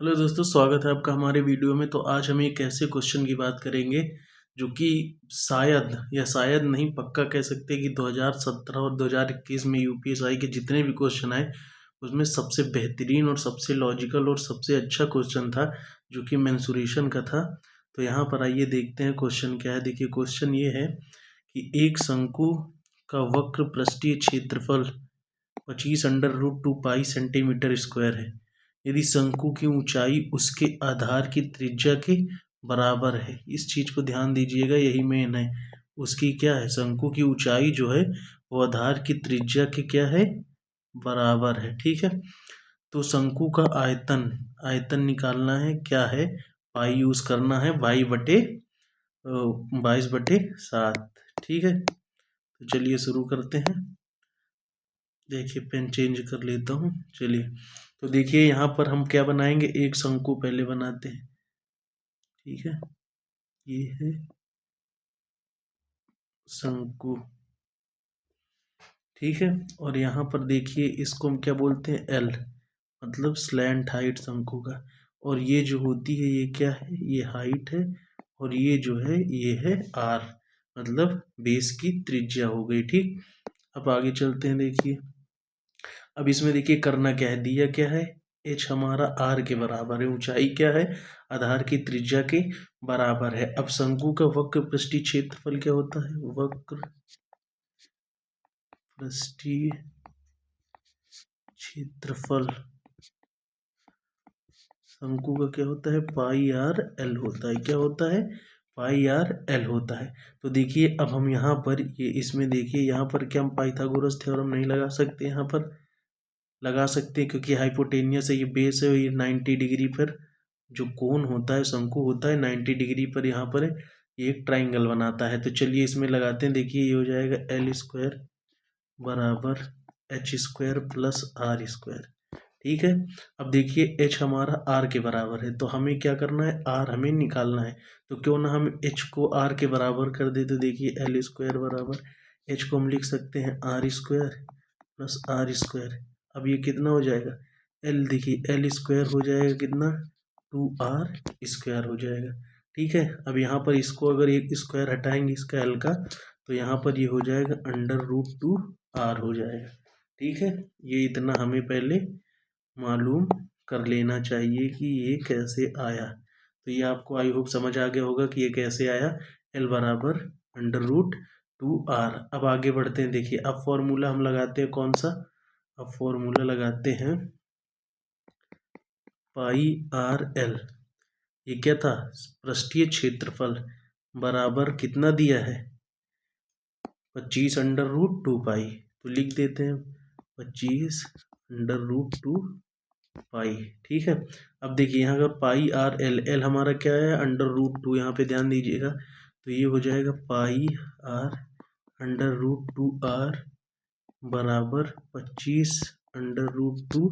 Hello दोस्तों, स्वागत है आपका हमारे वीडियो में। तो आज हम एक ऐसे क्वेश्चन की बात करेंगे जो कि शायद नहीं, पक्का कह सकते हैं कि 2017 और 2021 में यूपीएसआई के जितने भी क्वेश्चन आए उसमें सबसे बेहतरीन और सबसे लॉजिकल और सबसे अच्छा क्वेश्चन था, जो कि मेंसुरेशन का था। तो यहाँ पर आइए देखते हैं क्वेश्चन क्या है। देखिए, क्वेश्चन ये है कि एक शंकु का वक्र पृष्ठीय क्षेत्रफल 25√2 पाई सेंटीमीटर स्क्वायर है यदि शंकु की ऊंचाई उसके आधार की त्रिज्या के बराबर है। इस चीज को ध्यान दीजिएगा, यही मेन है। उसकी क्या है, शंकु की ऊंचाई जो है वो आधार की त्रिज्या के क्या है, बराबर है। ठीक है, तो शंकु का आयतन आयतन निकालना है, क्या है, पाई यूज करना है, 22/7। ठीक है, तो चलिए शुरू करते हैं। देखिए, पेन चेंज कर लेता हूँ। चलिए, तो देखिए यहाँ पर हम क्या बनाएंगे, एक शंकु पहले बनाते हैं। ठीक है, ये है शंकु। ठीक है, और यहाँ पर देखिए इसको हम क्या बोलते हैं, एल, मतलब स्लैंट हाइट शंकु का। और ये जो होती है ये क्या है, ये हाइट है। और ये जो है ये है आर, मतलब बेस की त्रिज्या हो गई। ठीक, अब आगे चलते हैं। देखिए, अब इसमें देखिए करना क्या है, दिया क्या है, एच हमारा आर के बराबर है, ऊंचाई क्या है, आधार की त्रिज्या के बराबर है। अब शंकु का वक्र पृष्ठीय क्षेत्रफल क्या होता है, वक्र पृष्ठीय क्षेत्रफल शंकु का क्या होता है, पाई आर एल होता है। क्या होता है, पाई आर एल होता है। तो देखिए अब हम यहाँ पर ये इसमें देखिए यहाँ पर क्या हम पाइथागोरस थ्योरम नहीं लगा सकते, यहाँ पर लगा सकते हैं क्योंकि हाइपोटेनियस है, ये बेस है, ये 90 डिग्री पर जो कोण होता है, शंकु होता है 90 डिग्री पर, यहाँ पर ये एक ट्राइंगल बनाता है। तो चलिए इसमें लगाते हैं। देखिए ये हो जाएगा एल स्क्वायर बराबर H square plus R square. ठीक है, अब देखिए एच हमारा आर के बराबर है, तो हमें क्या करना है, आर हमें निकालना है। तो क्यों ना हम एच को आर के बराबर कर दे। तो देखिए एल स्क्वायर बराबर एच को हम लिख सकते हैं R square plus R square. अब ये कितना हो जाएगा, एल, देखिए एल स्क्वायर हो जाएगा कितना, 2r स्क्वायर हो जाएगा। ठीक है, अब यहाँ पर इसको अगर एक स्क्वायर हटाएंगे इसका एल का, तो यहाँ पर ये हो जाएगा √2r हो जाएगा। ठीक है, ये इतना हमें पहले मालूम कर लेना चाहिए कि ये कैसे आया। तो ये आपको आई होप समझ आ गया होगा कि ये कैसे आया, एल बराबर √2r। अब आगे बढ़ते हैं। देखिए अब फॉर्मूला हम लगाते हैं कौन सा, अब फॉर्मूला लगाते हैं पाई आर एल। ये क्या था, पृष्ठीय क्षेत्रफल बराबर कितना दिया है, 25√2 पाई। तो लिख देते हैं 25√2 पाई। ठीक है, अब देखिए यहाँ का पाई आर एल, एल हमारा क्या है, √2, यहाँ पे ध्यान दीजिएगा। तो ये हो जाएगा पाई आर √2r बराबर 25√2,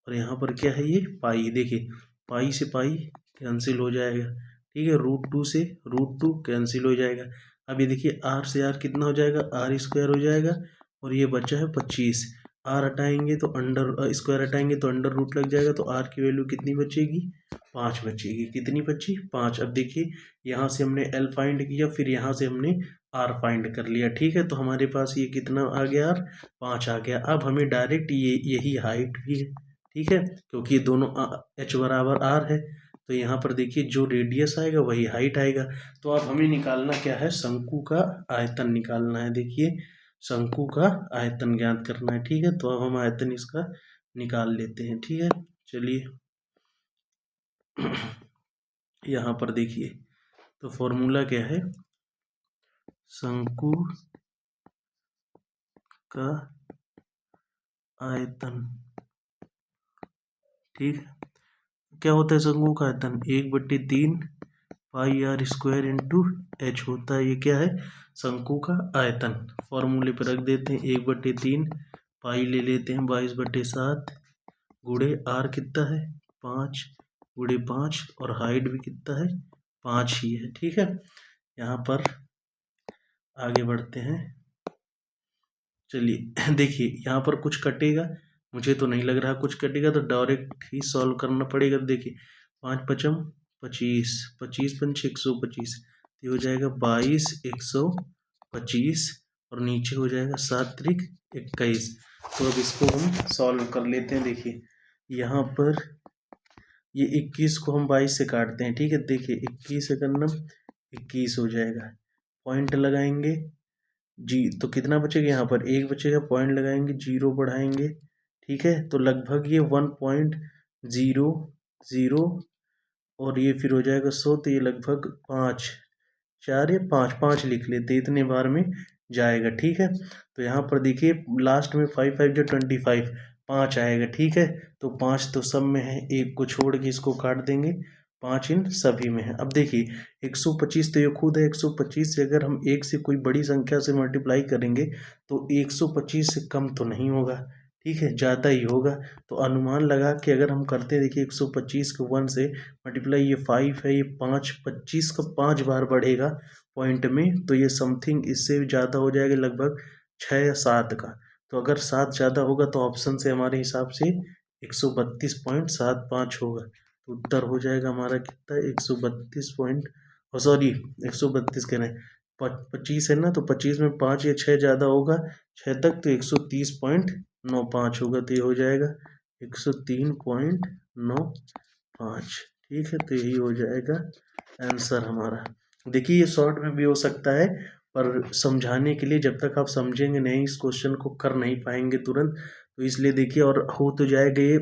और यहाँ पर क्या है, ये पाई। देखिए पाई से पाई कैंसिल हो जाएगा। ठीक है, √2 से √2 कैंसिल हो जाएगा। अब ये देखिए आर से आर कितना हो जाएगा, आर स्क्वायर हो जाएगा, और ये बचा है 25। आर हटाएंगे तो अंडर स्क्वायर हटाएंगे तो अंडर रूट लग जाएगा, तो आर की वैल्यू कितनी बचेगी, 5 बचेगी। कितनी बची, 5। अब देखिए यहाँ से हमने एल फाइंड किया, फिर यहाँ से हमने आर फाइंड कर लिया। ठीक है, तो हमारे पास ये कितना आ गया, आर 5 आ गया। अब हमें डायरेक्ट ये यही हाइट भी है। ठीक है, क्योंकि ये दोनों एच बराबर आर है, तो यहाँ पर देखिए जो रेडियस आएगा वही हाइट आएगा। तो अब हमें निकालना क्या है, शंकु का आयतन निकालना है। देखिए शंकु का आयतन ज्ञात करना है। ठीक है, तो अब हम आयतन इसका निकाल लेते हैं। ठीक है, चलिए यहाँ पर देखिए, तो फॉर्मूला क्या है, शंकु का आयतन। ठीक, क्या होता है शंकु का आयतन, 1/3 पाई आर स्क्वायर इंटू एच होता है। ये क्या है, शंकु का आयतन। फॉर्मूले पर रख देते हैं, 1/3 पाई ले लेते हैं 22/7 गुड़े आर कितना है 5 गुड़े 5, और हाइट भी कितना है 5 ही है। ठीक है, यहाँ पर आगे बढ़ते हैं। चलिए देखिए यहाँ पर कुछ कटेगा मुझे तो नहीं लग रहा कुछ कटेगा, तो डायरेक्ट ही सॉल्व करना पड़ेगा। देखिए 5×5 = 25, 25×5 = 125, ये हो जाएगा 22 125, और नीचे हो जाएगा 7×3 = 21। तो अब इसको हम सॉल्व कर लेते हैं। देखिए यहाँ पर ये 21 को हम 22 से काटते हैं, ठीक है। देखिए 21 एकम 21 हो जाएगा, पॉइंट लगाएंगे जी, तो कितना बचेगा, यहाँ पर 1 बचेगा, पॉइंट लगाएंगे, 0 बढ़ाएंगे, ठीक है। तो लगभग ये 1.00, और ये फिर हो जाएगा 100, तो ये लगभग 5, 4 या 5, 5 लिख लेते, इतने बार में जाएगा, ठीक है। तो यहाँ पर देखिए लास्ट में 5×5 = 25, 5 आएगा, ठीक है। तो 5 तो सब में है, एक को छोड़ के इसको काट देंगे, 5 इन सभी में है। अब देखिए 125 तो ये खुद है, 125 से अगर हम एक से कोई बड़ी संख्या से मल्टीप्लाई करेंगे तो 125 से कम तो नहीं होगा, ठीक है, ज़्यादा ही होगा। तो अनुमान लगा के अगर हम करते हैं, देखिए 125 को 1 से मल्टीप्लाई, ये 5 है, ये 5, 25 का 5 बार बढ़ेगा पॉइंट में, तो ये समथिंग इससे ज़्यादा हो जाएगा, लगभग 6 या 7 का। तो अगर 7 ज़्यादा होगा तो ऑप्शन से हमारे हिसाब से 132.75 होगा। तो उत्तर हो जाएगा हमारा कितना, 132 पॉइंट, सॉरी 132 कह रहे हैं, 25 है ना, तो 25 में 5 या 6 ज़्यादा होगा, 6 तक, तो 130.95 होगा। तो ये हो जाएगा 103.95, ठीक है। तो यही हो जाएगा आंसर हमारा। देखिए ये शॉर्ट में भी हो सकता है, पर समझाने के लिए, जब तक आप समझेंगे नहीं इस क्वेश्चन को कर नहीं पाएंगे तुरंत, तो इसलिए देखिए, और हो तो जाएगा ये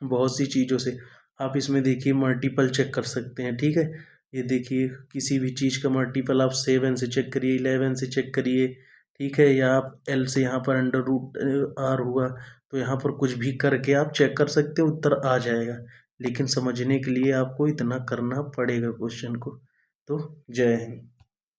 बहुत सी चीज़ों से। आप इसमें देखिए मल्टीपल चेक कर सकते हैं, ठीक है। ये देखिए किसी भी चीज़ का मल्टीपल आप 7 से चेक करिए, 11 से चेक करिए, ठीक है, या आप एल से, यहाँ पर √r हुआ, तो यहाँ पर कुछ भी करके आप चेक कर सकते हो, उत्तर आ जाएगा। लेकिन समझने के लिए आपको इतना करना पड़ेगा क्वेश्चन को। तो जय हिंद।